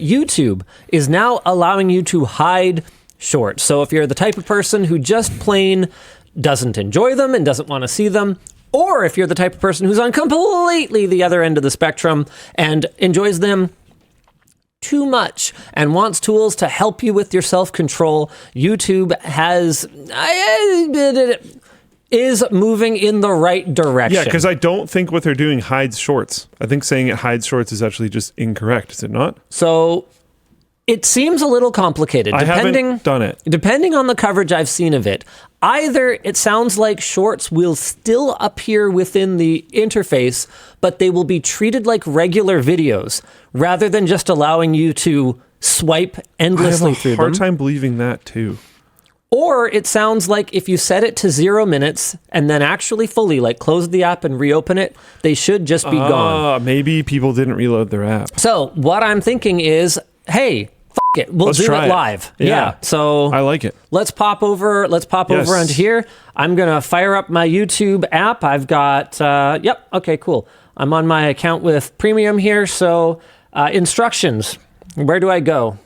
YouTube is now allowing you to hide shorts. So if you're the type of person who just plain doesn't enjoy them and doesn't want to see them, or if you're the type of person who's on completely the other end of the spectrum and enjoys them too much and wants tools to help you with your self-control, YouTube is moving in the right direction. Yeah, because I don't think what they're doing hides shorts. I think saying it hides shorts is actually just incorrect, is it not? So it seems a little complicated. I haven't done it. Depending on the coverage I've seen of it, either it sounds like shorts will still appear within the interface, but they will be treated like regular videos rather than just allowing you to swipe endlessly through them. I have a hard time believing that too. Or it sounds like if you set it to 0 minutes and then actually fully like close the app and reopen it, they should just be gone. Maybe people didn't reload their app. So what I'm thinking is, hey, it. We'll do it live. Yeah. So I like it. Let's pop over onto here. I'm going to fire up my YouTube app. I've got, yep. Okay, cool. I'm on my account with Premium here. So instructions, where do I go?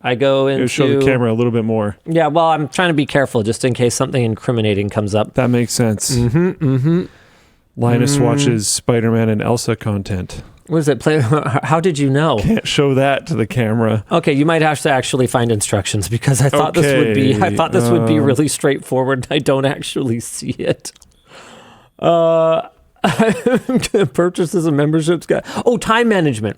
I go into... Show the camera a little bit more. Yeah, well, I'm trying to be careful just in case something incriminating comes up. That makes sense. Linus watches Spider-Man and Elsa content. What does it play? How did you know? Can't show that to the camera. Okay, you might have to actually find instructions because I thought this would be really straightforward. I don't actually see it. I'm gonna purchase as a memberships guy. Oh, time management.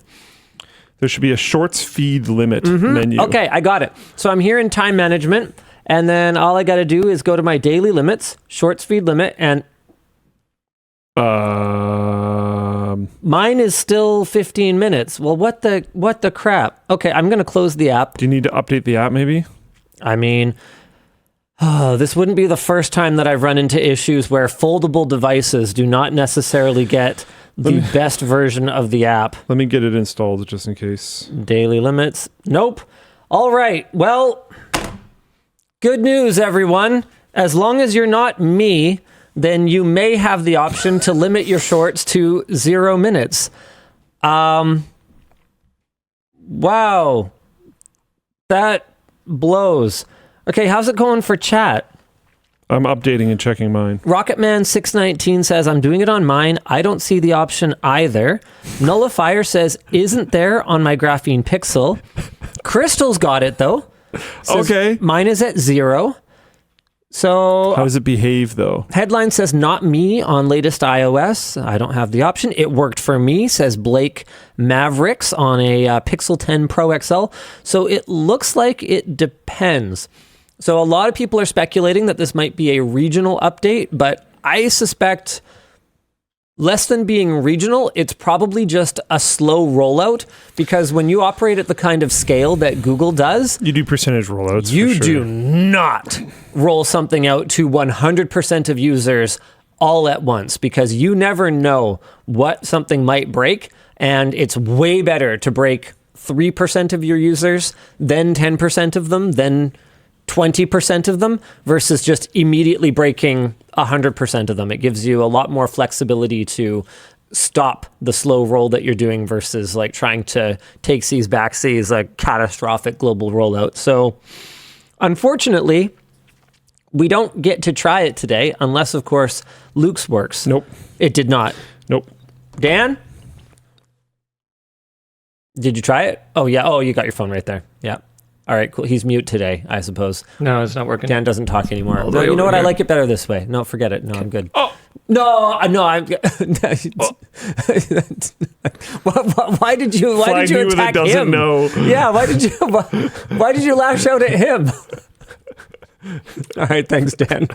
There should be a shorts feed limit menu. Okay, I got it. So I'm here in time management, and then all I got to do is go to my daily limits, shorts feed limit, and mine is still 15 minutes. Well, what the crap? Okay, I'm going to close the app. Do you need to update the app maybe? I mean, this wouldn't be the first time that I've run into issues where foldable devices do not necessarily get the best version of the app. Let me get it installed just in case. Daily limits. Nope. All right. Well, good news, everyone. As long as you're not me, then you may have the option to limit your shorts to 0 minutes. Wow. That blows. Okay, how's it going for chat? I'm updating and checking mine. Rocketman619 says, I'm doing it on mine. I don't see the option either. Nullifier says, isn't there on my Graphene Pixel. Crystal's got it, though. Says, okay. Mine is at 0. So how does it behave, though? Headline says, not me on latest iOS. I don't have the option. It worked for me, says Blake Mavericks on a Pixel 10 Pro XL. So it looks like it depends. So a lot of people are speculating that this might be a regional update, but I suspect less than being regional, it's probably just a slow rollout, because when you operate at the kind of scale that Google does, you do percentage rollouts. You do not roll something out to 100% of users all at once, because you never know what something might break, and it's way better to break 3% of your users, then 10% of them, then 20% of them, versus just immediately breaking 100% of them. It gives you a lot more flexibility to stop the slow roll that you're doing versus like trying to take C's back C's, a catastrophic global rollout. So unfortunately, we don't get to try it today unless, of course, Luke's works. Nope. It did not. Nope. Dan? Did you try it? Oh, yeah. Oh, you got your phone right there. Yeah. All right, cool. He's mute today, I suppose. No, it's not working. Dan doesn't talk anymore. No, you know what? Here. I like it better this way. No, forget it. No, I'm good. Oh! No, I'm... Why did you attack him? Know. Yeah, why did you lash out at him? All right, thanks, Dan.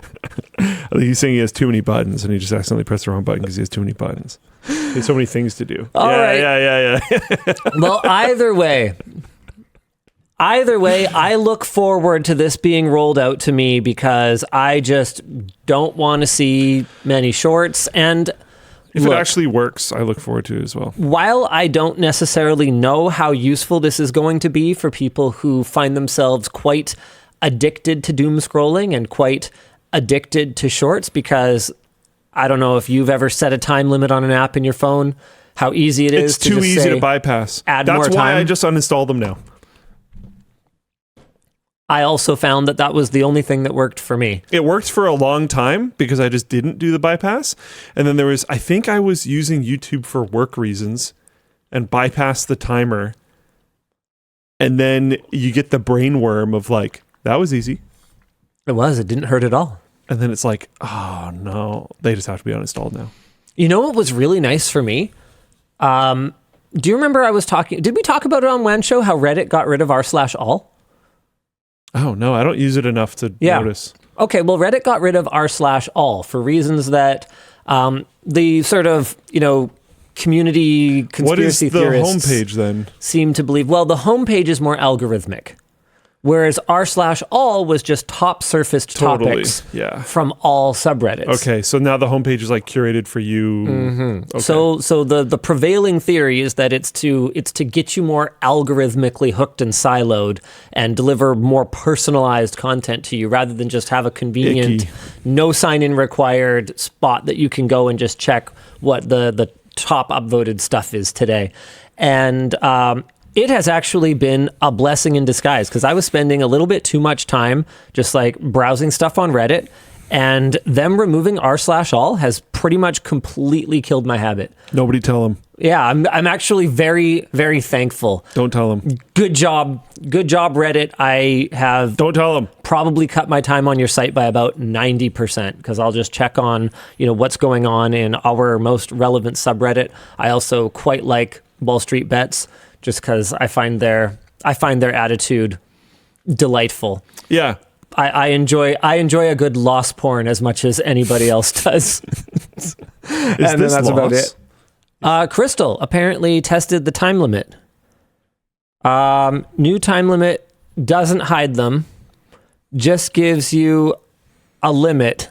I think he's saying he has too many buttons, and he just accidentally pressed the wrong button because he has too many buttons. He has so many things to do. All right. Yeah. Well, either way, I look forward to this being rolled out to me because I just don't want to see many shorts. And if it actually works, I look forward to it as well. While I don't necessarily know how useful this is going to be for people who find themselves quite addicted to doom scrolling and quite addicted to shorts, because I don't know if you've ever set a time limit on an app in your phone, how easy it is to just say, to bypass. Add more time. That's why I just uninstall them now. I also found that was the only thing that worked for me. It worked for a long time because I just didn't do the bypass. And then I think I was using YouTube for work reasons and bypassed the timer. And then you get the brain worm of like, that was easy. It didn't hurt at all. And then it's like, oh no, they just have to be uninstalled now. You know what was really nice for me? Do you remember did we talk about it on WAN Show, how Reddit got rid of r/all? Oh no, I don't use it enough to notice. Okay, well, Reddit got rid of r/all for reasons that the sort of, community conspiracy theorists... What is the homepage then? ...seem to believe. Well, the homepage is more algorithmic, whereas r/all was just top surfaced topics from all subreddits. Okay, so now the homepage is like curated for you. Mm-hmm. Okay. So the prevailing theory is that it's to get you more algorithmically hooked and siloed and deliver more personalized content to you rather than just have a convenient, no sign-in required spot that you can go and just check what the top upvoted stuff is today. And it has actually been a blessing in disguise because I was spending a little bit too much time just like browsing stuff on Reddit, and them removing r/all has pretty much completely killed my habit. Nobody tell them. Yeah, I'm actually very, very thankful. Don't tell them. Good job, Reddit. I have don't tell them. Probably cut my time on your site by about 90% because I'll just check on what's going on in our most relevant subreddit. I also quite like Wall Street Bets, just because I find their attitude delightful. Yeah. I enjoy a good loss porn as much as anybody else does. And that's loss? About it. Crystal apparently tested the time limit. New time limit doesn't hide them, just gives you a limit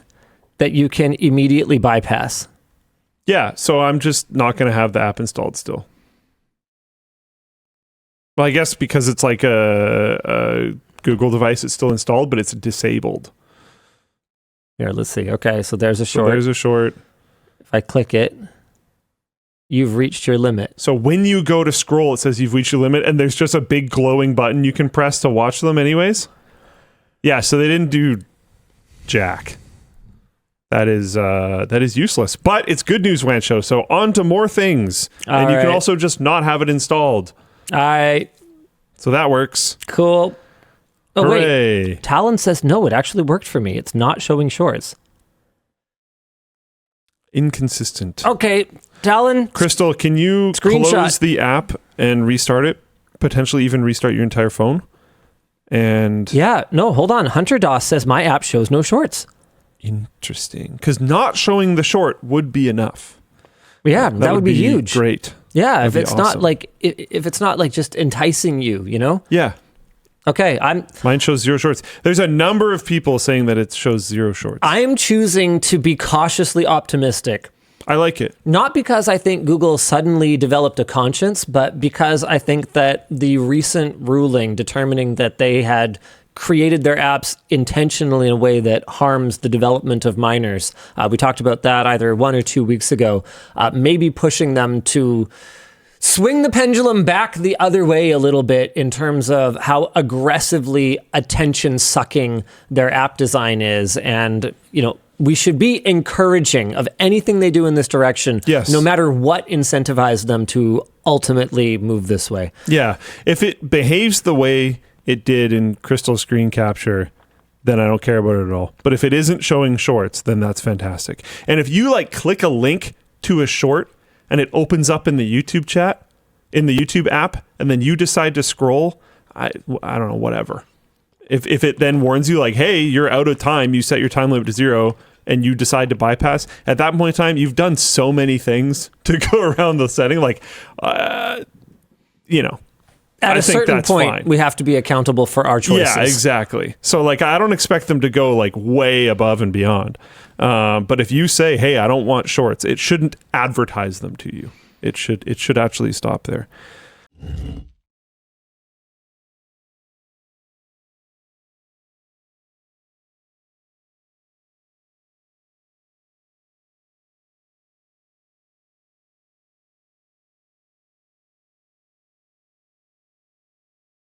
that you can immediately bypass. Yeah, so I'm just not going to have the app installed still. Well, I guess because it's like a Google device, it's still installed, but it's disabled. Here, let's see. Okay, so there's a short. If I click it, you've reached your limit. So when you go to scroll, it says you've reached your limit, and there's just a big glowing button you can press to watch them anyways. Yeah, so they didn't do jack. That is useless. But it's good news, WAN Show. So on to more things. And you can also just not have it installed. All right. So that works. Cool. Oh, hooray. Wait. Talon says, no, it actually worked for me. It's not showing shorts. Inconsistent. Okay. Talon. Crystal, can you close the app and restart it? Potentially even restart your entire phone? And yeah. No, hold on. Hunter Doss says my app shows no shorts. Interesting. Because not showing the short would be enough. Yeah, that would be huge. Great. Yeah, if it's not like if it's not like just enticing you, Yeah. Okay, mine shows 0 shorts. There's a number of people saying that it shows 0 shorts. I am choosing to be cautiously optimistic. I like it. Not because I think Google suddenly developed a conscience, but because I think that the recent ruling determining that they had created their apps intentionally in a way that harms the development of minors. We talked about that either 1 or 2 weeks ago, maybe pushing them to swing the pendulum back the other way a little bit in terms of how aggressively attention-sucking their app design is. And, we should be encouraging of anything they do in this direction, yes, no matter what incentivizes them to ultimately move this way. Yeah. If it behaves the way it did in Crystal screen capture, then I don't care about it at all. But if it isn't showing shorts, then that's fantastic. And if you click a link to a short and it opens up in the YouTube chat, in the YouTube app, and then you decide to scroll, I don't know, whatever. If it then warns you hey, you're out of time, you set your time limit to 0, and you decide to bypass, at that point in time, you've done so many things to go around the setting. At a certain point, fine. We have to be accountable for our choices. Yeah, exactly. So, I don't expect them to go, way above and beyond. But if you say, hey, I don't want shorts, it shouldn't advertise them to you. It should actually stop there.